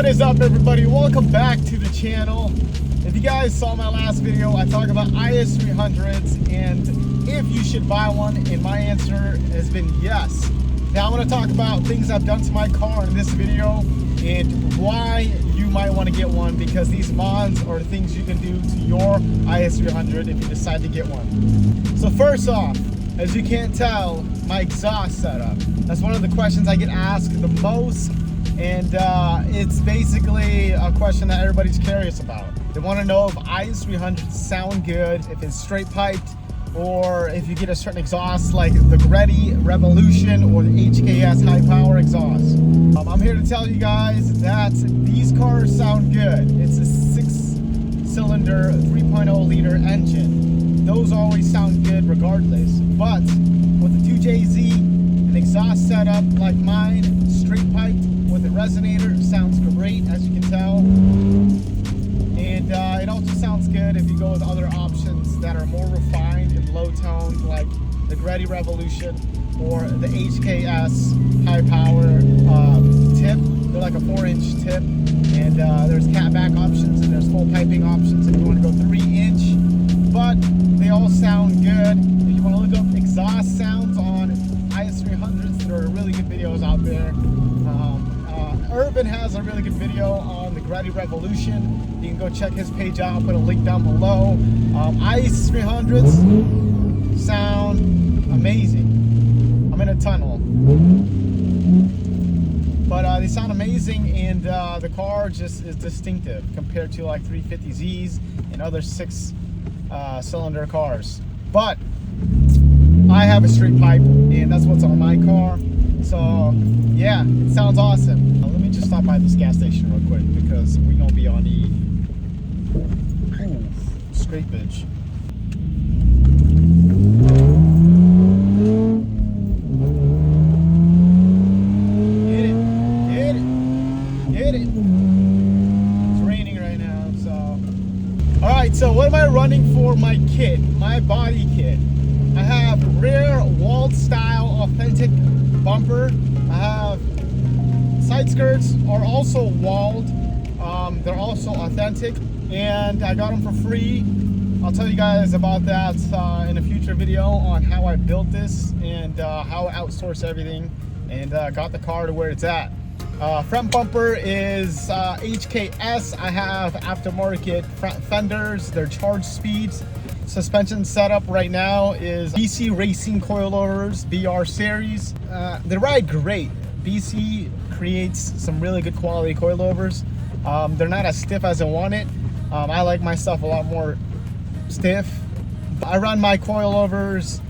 What is up, everybody? Welcome back to the channel. If you guys saw my last video, I talked about IS300s and if you should buy one, and my answer has been yes. Now I'm going to talk about things I've done to my car in this video and why you might want to get one, because these mods are things you can do to your IS300 if you decide to get one. So first off, as you can't tell, my exhaust setup. That's one of the questions I get asked the most, and it's basically a question that everybody's curious about. They want to know if IS300s sound good, if it's straight piped, or if you get a certain exhaust like the Greddy Revolution or the HKS high power exhaust. I'm here to tell you guys that these cars sound good. It's a 6-cylinder 3.0 liter engine. Those always sound good regardless. But with the 2JZ, an exhaust setup like mine, straight piped with a resonator, sounds great, as you can tell. And it also sounds good if you go with other options that are more refined and low toned, like the Greddy Revolution or the HKS high power tip. They're like a 4-inch tip, and there's catback options and there's full piping options if you want to go 3-inch. But they all sound good. If you want to look up exhaust sounds on IS300s, there are really good videos out there. Urban has a really good video on the Greddy Revolution. You can go check his page out. I'll put a link down below. IS300s sound amazing. I'm in a tunnel. But they sound amazing, and the car just is distinctive compared to like 350Zs and other 6-cylinder cars. But I have a straight pipe, and that's what's on my car. So yeah, it sounds awesome. Let me just stop by this gas station real quick, because we're gonna be on the scrapage. Get it. It's raining right now, so. All right, so what am I running for my kit, my body kit? I have rear walled style authentic bumper. I have side skirts are also walled. They're also authentic, and I got them for free. I'll tell you guys about that in a future video on how I built this and how I outsourced everything and got the car to where it's at. Front bumper is HKS. I have aftermarket front fenders. They're charge speeds. Suspension setup right now is BC Racing coilovers, BR series. They ride great. BC creates some really good quality coilovers. They're not as stiff as I want it. I like my stuff a lot more stiff. I run my coilovers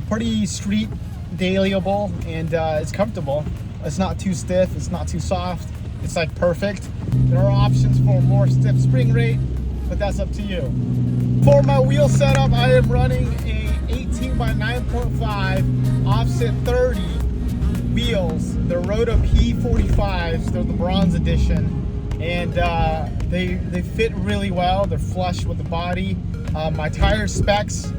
pretty street dailyable, and it's comfortable. It's not too stiff, it's not too soft. It's like perfect. There are options for more stiff spring rate, but that's up to you. For my wheel setup, I am running a 18 by 9.5 offset 30 wheels. They're Rota P45s. They're the bronze edition, and they fit really well. They're flush with the body. My tire specs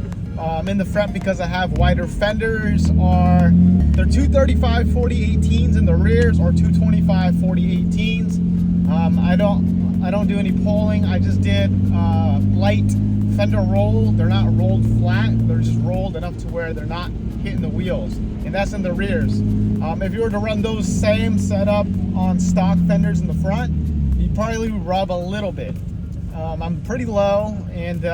in the front, because I have wider fenders, they're 235 40 18s, and the rears are 225 40 18s. I don't do any pulling. I just did light fender roll. They're not rolled flat, they're just rolled enough to where they're not hitting the wheels, and that's in the rears. If you were to run those same setup on stock fenders in the front, you'd probably rub a little bit. I'm pretty low, and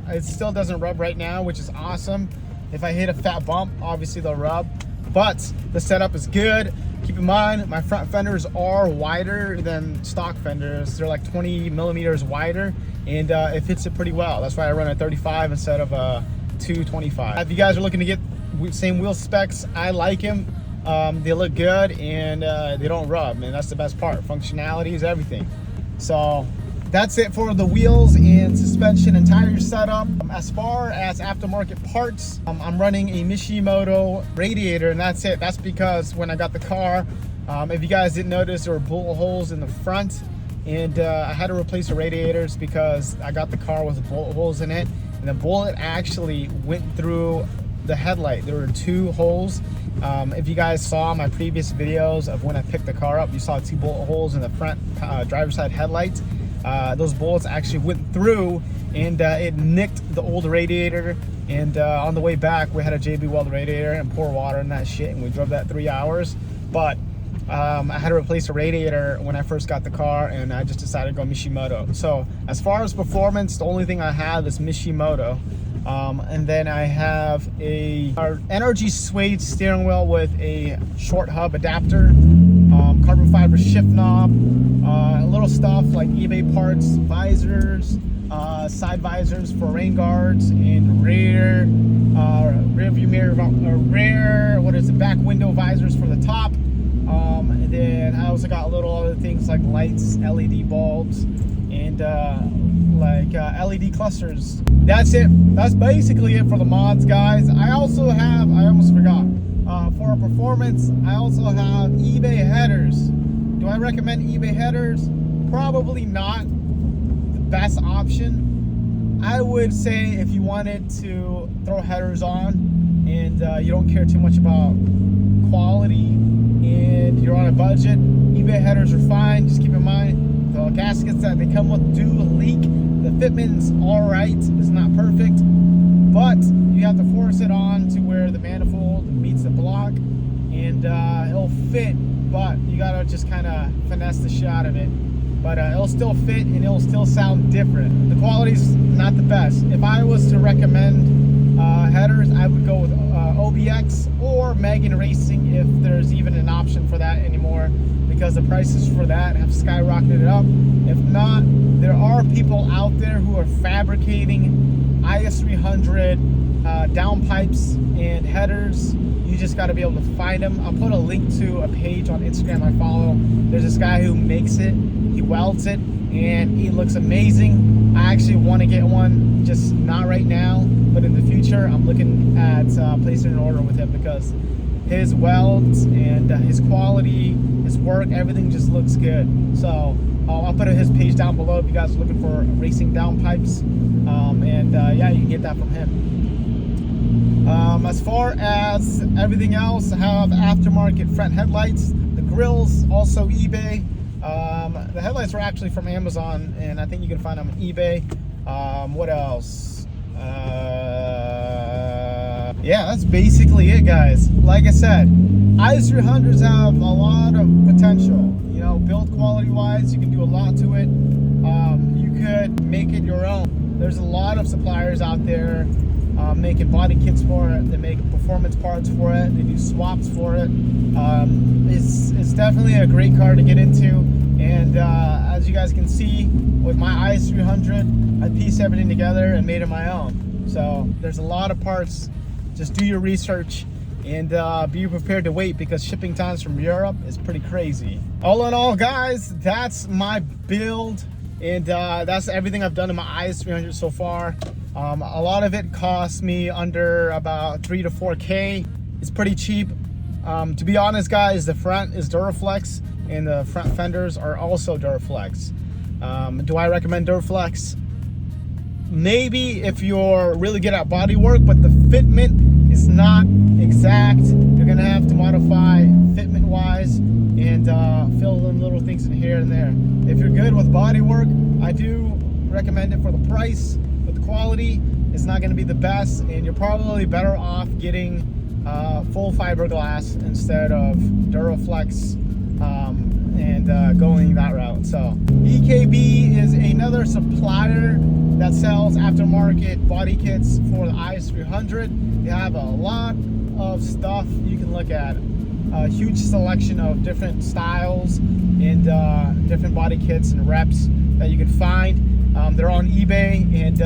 it still doesn't rub right now, which is awesome. If I hit a fat bump, obviously they'll rub, but the setup is good. Keep in mind, my front fenders are wider than stock fenders. They're like 20 millimeters wider, and it fits it pretty well. That's why I run a 35 instead of a 225. If you guys are looking to get same wheel specs, I like them. They look good, and they don't rub, and that's the best part. Functionality is everything. So that's it for the wheels and suspension and tire setup. As far as aftermarket parts, I'm running a Mishimoto radiator, and that's it. That's because when I got the car, if you guys didn't notice, there were bullet holes in the front, and I had to replace the radiators because I got the car with bullet holes in it, and the bullet actually went through the headlight. There were 2 holes, If you guys saw my previous videos of when I picked the car up, you saw 2 bullet holes in the front driver's side headlights. Those bullets actually went through and it nicked the old radiator. And on the way back, we had a JB Weld radiator and pour water in that shit, and we drove that 3 hours. But I had to replace the radiator when I first got the car, and I just decided to go Mishimoto. So as far as performance, the only thing I have is Mishimoto. And then I have our NRG suede steering wheel with a short hub adapter, carbon fiber shift knob, little stuff like eBay parts, visors, side visors for rain guards, and rear view mirror, back window visors for the top. And then I also got little other things like lights, LED bulbs, and LED clusters. That's it. That's basically it for the mods, guys. I also have, I almost forgot, for performance, I also have eBay headers. Do I recommend eBay headers? Probably not the best option. I would say if you wanted to throw headers on and you don't care too much about quality and you're on a budget, eBay headers are fine. Just keep in mind the gaskets that they come with do leak. The fitment's alright, it's not perfect, but you have to force it on to where the manifold meets the block, and it'll fit, but you gotta just kind of finesse the shit out of it. But it'll still fit and it'll still sound different. The quality's not the best. If I was to recommend headers, I would go with OBX or Megan Racing, if there's even an option for that anymore, because the prices for that have skyrocketed up. If not, there are people out there who are fabricating IS300 downpipes and headers. You just got to be able to find them. I'll put a link to a page on Instagram I follow. There's this guy who makes it, he welds it, and he looks amazing. I actually want to get one, just not right now, but in the future I'm looking at placing an order with him, because his welds and his quality, his work, everything just looks good. So I'll put his page down below if you guys are looking for racing downpipes. Yeah, you can get that from him. As far as everything else, I have aftermarket front headlights. The grills, also eBay. The headlights are actually from Amazon, and I think you can find them on eBay. What else? Yeah, that's basically it, guys. Like I said, IS300s have a lot of potential. You know, build quality wise, you can do a lot to it. You could make it your own. There's a lot of suppliers out there making body kits for it. They make performance parts for it. They do swaps for it. It's definitely a great car to get into. And as you guys can see, with my IS300, I pieced everything together and made it my own. So there's a lot of parts. Just do your research and be prepared to wait, because shipping times from Europe is pretty crazy. All in all, guys, that's my build, and that's everything I've done in my IS300 so far. A lot of it cost me under about 3 to 4K. It's pretty cheap. To be honest, guys, the front is Duraflex and the front fenders are also Duraflex. Do I recommend Duraflex? Maybe if you're really good at bodywork, but the fitment is not exact. You're gonna have to modify fitment wise and fill in little things in here and there. If you're good with bodywork, I do recommend it for the price, but the quality is not gonna be the best, and you're probably better off getting full fiberglass instead of Duraflex and going that route. So EKB is another supplier that sells aftermarket body kits for the IS300. They have a lot of stuff you can look at. A huge selection of different styles and different body kits and reps that you can find. They're on eBay, and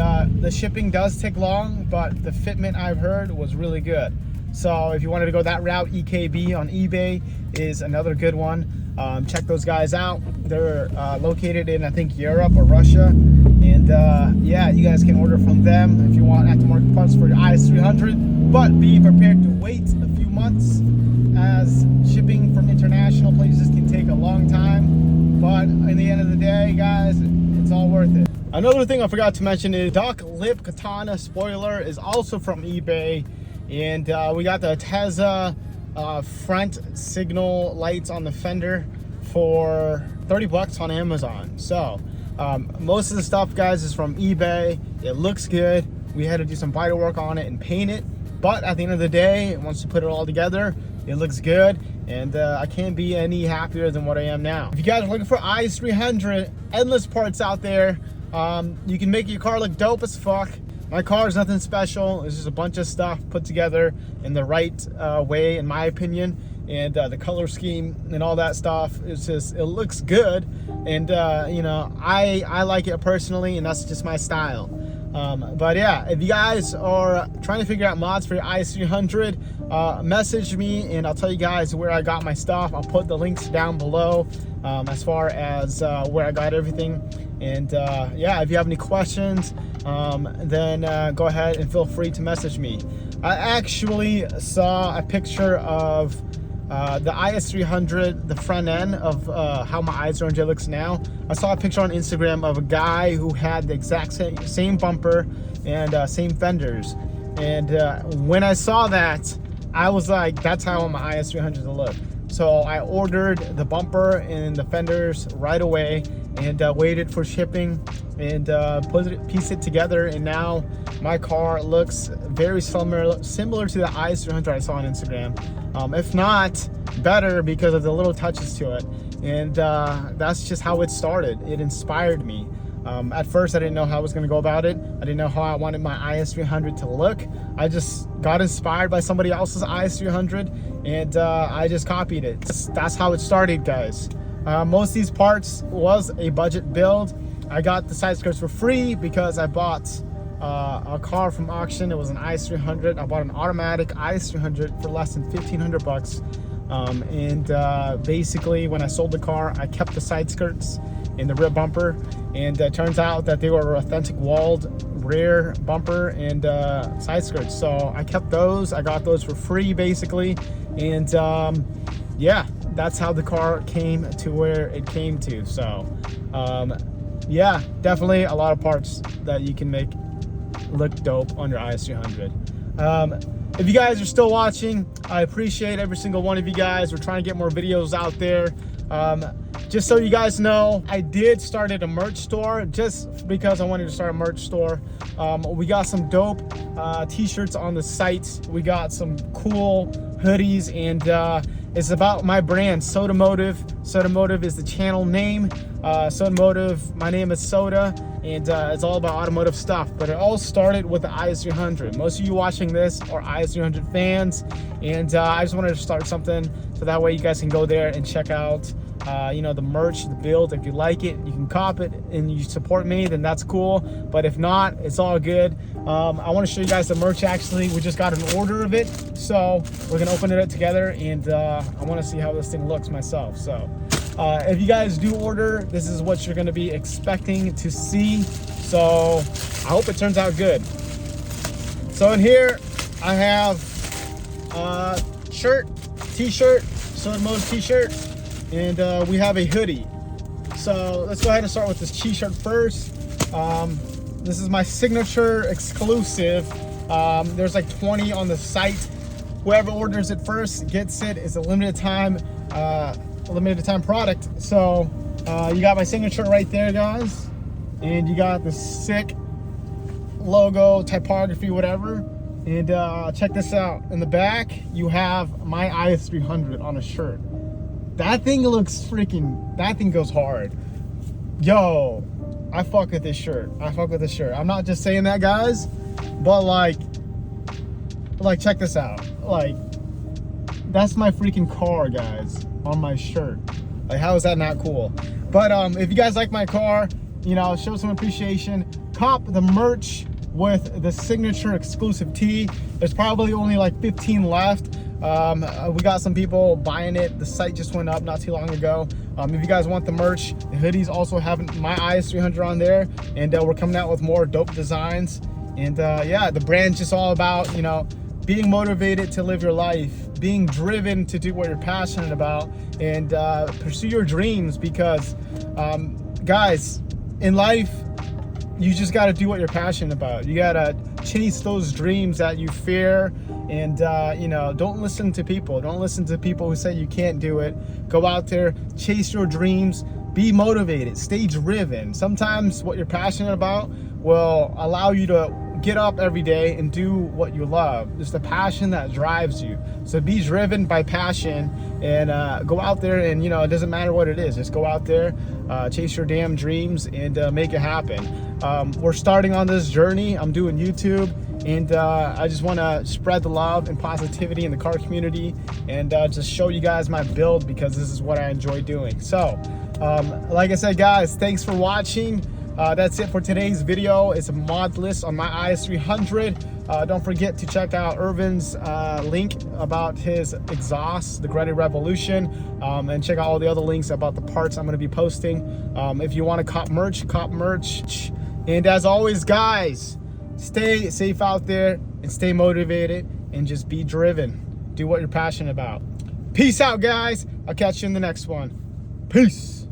the shipping does take long, but the fitment I've heard was really good. So if you wanted to go that route, EKB on eBay is another good one. Check those guys out. They're located in, I think, Europe or Russia. And yeah, you guys can order from them if you want aftermarket parts for your IS300. But be prepared to wait a few months, as shipping from international places can take a long time. But in the end of the day, guys, it's all worth it. Another thing I forgot to mention is Duck Lip Katana spoiler is also from eBay. And we got the Teza front signal lights on the fender for 30 bucks on Amazon. So most of the stuff, guys, is from eBay. It looks good. We had to do some Bodywork on it and paint it, but at the end of the day, once you put it all together, it looks good, and I can't be any happier than what I am now. If you guys are looking for IS300, endless parts out there. You can make your car look dope as fuck. My car is nothing special. It's just a bunch of stuff put together in the right way, in my opinion. And the color scheme and all that stuff, it's just, it looks good. And you know, I like it personally, and that's just my style. But yeah, if you guys are trying to figure out mods for your IS300, message me and I'll tell you guys where I got my stuff. I'll put the links down below as far as where I got everything. And yeah, if you have any questions, then go ahead and feel free to message me. I actually saw a picture of the IS300, the front end of how my IS300 looks now. I saw a picture on Instagram of a guy who had the exact same bumper and same fenders. And when I saw that, I was like, that's how I want my IS300 to look. So I ordered the bumper and the fenders right away and waited for shipping and pieced it together. And now my car looks very similar to the IS300 I saw on Instagram. If not better, because of the little touches to it. And that's just how it started. It inspired me. At first I didn't know how I was gonna go about it. I didn't know how I wanted my IS300 to look. I just got inspired by somebody else's IS300 and I just copied it. That's how it started, guys. Most of these parts was a budget build. I got the side skirts for free because I bought a car from auction. It was an IS300. I bought an automatic IS300 for less than 1,500 bucks. Basically, when I sold the car, I kept the side skirts and the rear bumper. And it turns out that they were authentic walled rear bumper and side skirts. So I kept those. I got those for free, basically. And yeah, that's how the car came to where it came to. So yeah, definitely a lot of parts that you can make look dope on your IS300. If you guys are still watching, I appreciate every single one of you guys. We're trying to get more videos out there. Just so you guys know, I did start at a merch store just because I wanted to start a merch store. We got some dope t-shirts on the site. We got some cool hoodies, and it's about my brand, SodaMotive. SodaMotive is the channel name. SodaMotive, my name is Soda, and it's all about automotive stuff. But it all started with the IS300. Most of you watching this are IS300 fans, and I just wanted to start something so that way you guys can go there and check out you know, the merch, the build. If you like it, you can cop it and you support me, then that's cool. But if not, it's all good. I want to show you guys the merch. Actually, we just got an order of it, so we're gonna open it up together, and I want to see how this thing looks myself. So if you guys do order, this is what you're gonna be expecting to see. So I hope it turns out good. So in here I have shirt, t-shirt, SodaMotive t-shirt, and we have a hoodie. So let's go ahead and start with this t-shirt first. This is my signature exclusive. There's like 20 on the site. Whoever orders it first gets it. It's a limited time product. So you got my signature right there, guys, and you got the sick logo, typography, whatever. And check this out. In the back, you have my IS300 on a shirt. That thing looks freaking, that thing goes hard. Yo, I fuck with this shirt. I fuck with this shirt. I'm not just saying that, guys, but like check this out. Like, that's my freaking car, guys, on my shirt. Like, how is that not cool? But if you guys like my car, you know, show some appreciation. Cop the merch with the signature exclusive tee. There's probably only like 15 left. We got some people buying it. The site just went up not too long ago. If you guys want the merch, the hoodies also have my IS300 on there, and we're coming out with more dope designs. And yeah, the brand's just all about, you know, being motivated to live your life, being driven to do what you're passionate about, and pursue your dreams. Because guys, in life, you just got to do what you're passionate about. You got to chase those dreams that you fear, and you know, don't listen to people. Don't listen to people who say you can't do it. Go out there, chase your dreams, be motivated, stay driven. Sometimes what you're passionate about will allow you to get up every day and do what you love. It's the passion that drives you. So be driven by passion, and go out there, and you know, it doesn't matter what it is, just go out there, chase your damn dreams, and make it happen. We're starting on this journey. I'm doing YouTube, and I just want to spread the love and positivity in the car community, and just show you guys my build, because this is what I enjoy doing. So like I said, guys, thanks for watching. That's it for today's video. It's a mod list on my IS300. Don't forget to check out Irvin's link about his exhaust, the Granny Revolution, and check out all the other links about the parts I'm going to be posting. If you want to cop merch, cop merch. And as always, guys, stay safe out there and stay motivated, and just be driven. Do what you're passionate about. Peace out, guys. I'll catch you in the next one. Peace.